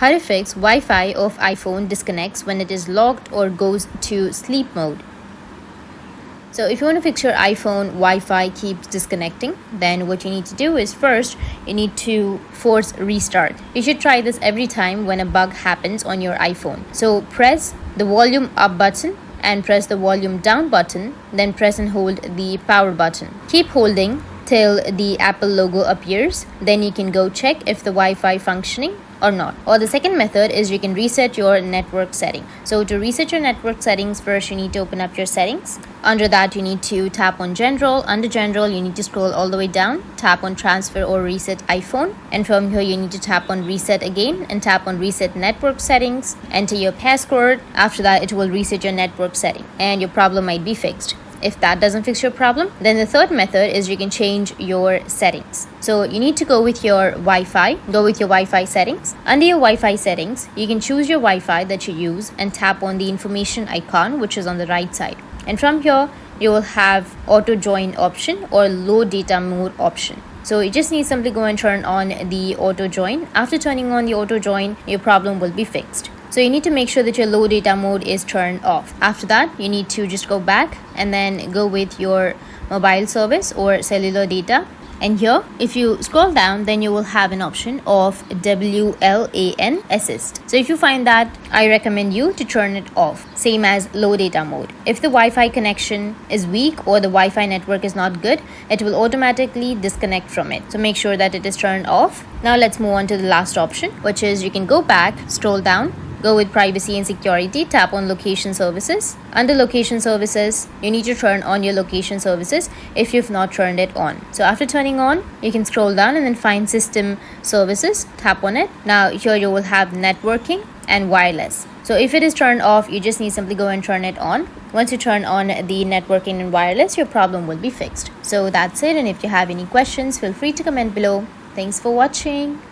How to fix Wi-Fi of iPhone disconnects when it is locked or goes to sleep mode. So if you want to fix your iPhone Wi-Fi keeps disconnecting, then what you need to do is first you need to force restart. You should try this every time when a bug happens on your iPhone. So press the volume up button and press the volume down button, then press and hold the power button. Keep holding till the Apple logo appears, then you can go check if the Wi-Fi functioning or not. Or the second method is you can reset your network setting. So to reset your network settings, first you need to open up your settings. Under that you need to tap on general. Under general you need to scroll all the way down, tap on transfer or reset iPhone, and from here you need to tap on reset again and tap on reset network settings. Enter your password. After that it will reset your network setting and your problem might be fixed. If that doesn't fix your problem, then the third method is you can change your settings. So you need to go with your Wi-Fi settings. Under your Wi-Fi settings, you can choose your Wi-Fi that you use and tap on the information icon, which is on the right side. And from here, you will have auto join option or low data mode option. So you just need simply go and turn on the auto join. After turning on the auto join, your problem will be fixed. So you need to make sure that your low data mode is turned off. After that, you need to just go back and then go with your mobile service or cellular data. And here, if you scroll down, then you will have an option of WLAN assist. So if you find that, I recommend you to turn it off, same as low data mode. If the Wi-Fi connection is weak or the Wi-Fi network is not good, it will automatically disconnect from it. So make sure that it is turned off. Now let's move on to the last option, which is you can go back, scroll down, go with privacy and security, tap on location services. Under location services, you need to turn on your location services if you've not turned it on. So after turning on, you can scroll down and then find system services, tap on it. Now here you will have networking and wireless. So if it is turned off, you just need simply go and turn it on. Once you turn on the networking and wireless, your problem will be fixed. So that's it, and if you have any questions, feel free to comment below. Thanks for watching.